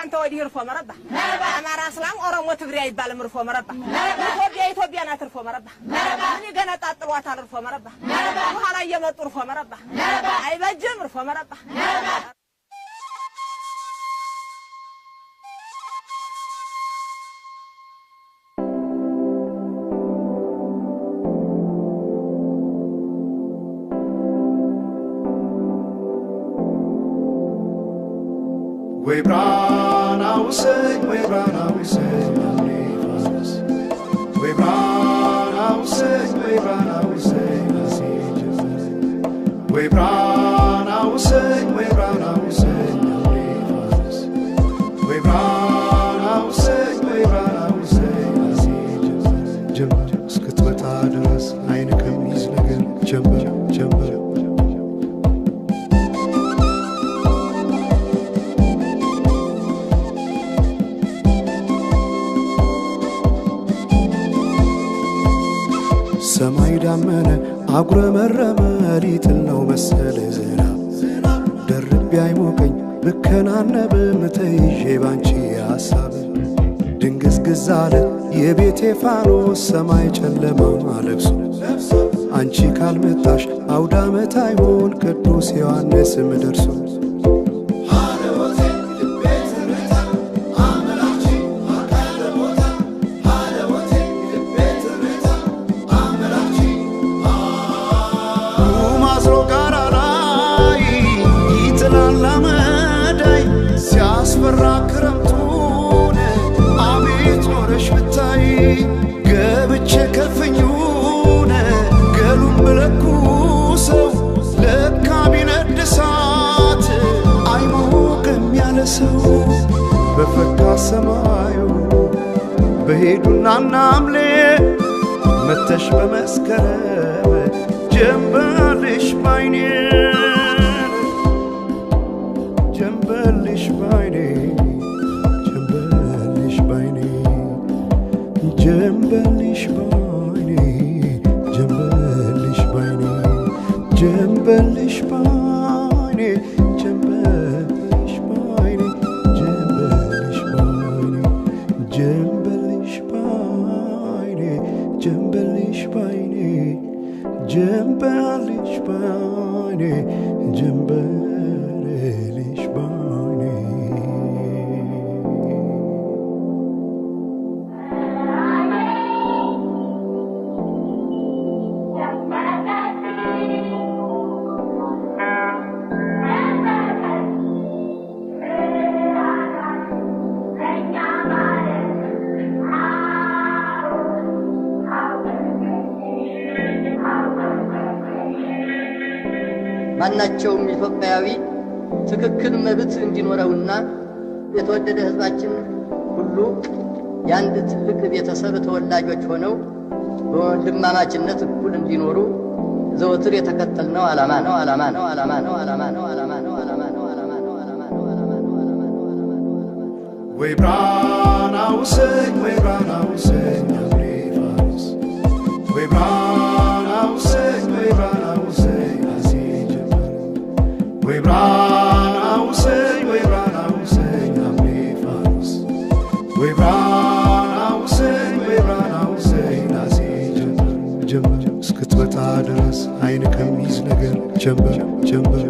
አንተ ወዲህ እርፎ መረባ አማራ እስላም ኦሮሞ ትግሬ አይባልም እርፎ መረባ ኢትዮጵያ ናት እርፎ መረባ እኔ ገና ጣጥሏታል እርፎ መረባ በኋላ እየመጡ እርፎ መረባ አይበጅም እርፎ መረባ We brought our say, we brought our say, we brought our say, we brought our say, we brought our say, we brought our say, we brought our say, we brought our say. Jumper, skutmata das, eine Kamis lagen, jumper, jumper. ሰማይ ዳመነ አጉረመረመ ሊጥል ነው መሰለ ዝናብ ደርቤ አይሞቀኝ ብከናነብ ምተይዤ ባንቺ ሐሳብ ድንግዝግዝ አለ የቤቴ ፋኖስ ሰማይ ጨለማ ለብሶ አንቺ ካልመጣሽ አውደ ዓመት አይሆን ቅዱስ ዮሐንስም ደርሶ ክረምቱን አቤት ኖረሽ ብታይ ገብቼ ከፍኙን ገሉን ብለኩሰው ለካ ቢነድ እሳት አይሞቅም ያለ ሰው በፈካ ሰማዩ በሄዱና ናምሌ መተሽ በመስከረም ጀንበልሽ ባይኔ ጀንበልሽ ባይኔ ጀንበልሽ ባይኔ ጀንበልሽ ባይኔ ጀንበልሽ ባይኔ ጀንበልሽ ባይኔ ጀንበልሽ ባይኔ ጀንበልሽ ባይኔ ጀንበልሽ ባይኔ ጀንበልሽ ባይኔ ጀንበልሽ ባይኔ ጀንበልሽ ባይኔ ማናቸውም ኢትዮጵያዊ ትክክል መብት እንዲኖረውና የተወደደ ህዝባችን ሁሉ ያንድ ትልቅ ቤተሰብ ተወላጆች ሆነው በወንድማማችነት እኩል እንዲኖሩ ዘወትር የተከተልነው ዓላማ ነው። We brought our say, we brought our say, we brought our say, we brought our say, we brought our say, we brought our say, we brought our say, we brought our say, ጀምበር እስክትመጣ ድረስ አይን ከሚይዝ ነገር ጀምበር ጀምበር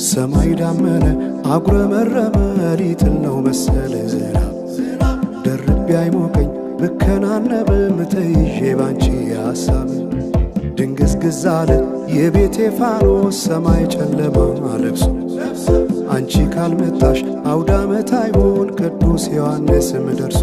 ሰማይ ዳመነ አጉረመረመ ሊጥል ነው መሰለ ዝናብ ደርቤ አይሞቀኝ ብከናነብ ምተይዤ ባንቺ ሐሳብ ድንግዝግዝ አለ የቤቴ ፋኖስ ሰማይ ጨለማ ለብሶ አንቺ ካልመጣሽ አውደ ዓመት አይሆን ቅዱስ ዮሐንስም ደርሶ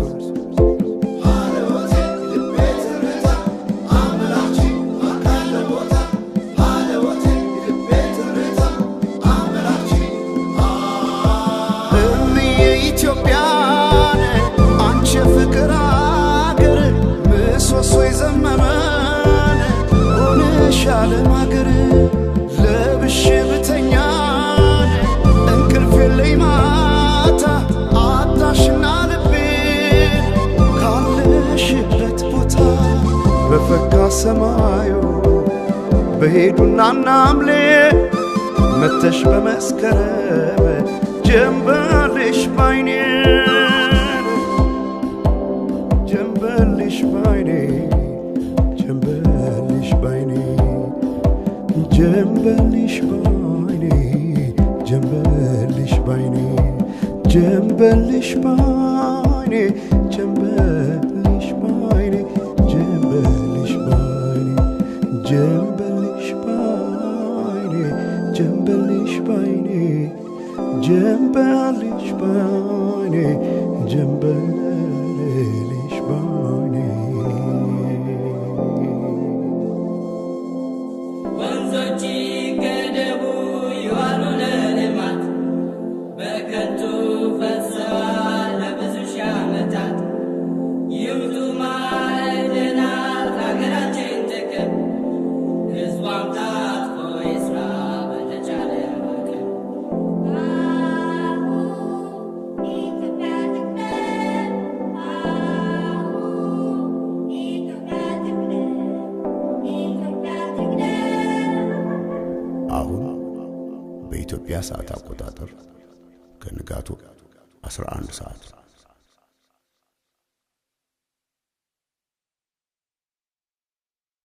ሻለም አገር ለብሼ ብተኛን እንቅልፍ የለኝ ማታ አጣሽና ልቤ ካለሽበት ፈካ ሰማዩ በሄዱና ናምሌ መተሽ በመስከረም ጀንበልሽ ባይኔ ጀንበልሽ ባይኔ ጀንበልሽ ባይኔ ጀንበልሽ ባይኔ ጀንበልሽ ባይኔ ጀንበልሽ ባይኔ ጀንበልሽ ባይኔ ጀንበልሽ ባይኔ ጀንበልሽ ባይኔ ጀንበልሽ ባይኔ ጀንበልሽ ባይኔ ጀንበልሽ ባይኔ ወንዞች ገደቡ ይዋሉ ለልማት በከንቱ ፈሰዋል ለብዙ ሺህ ዓመታት ይምጡ ማዕድናት ለሀገራችን ጥቅም ሕዝቧም ታጥቆ ይስራ በተቻለ አቅም አሁን በኢትዮጵያ ሰዓት አቆጣጠር ከንጋቱ 11 ሰዓት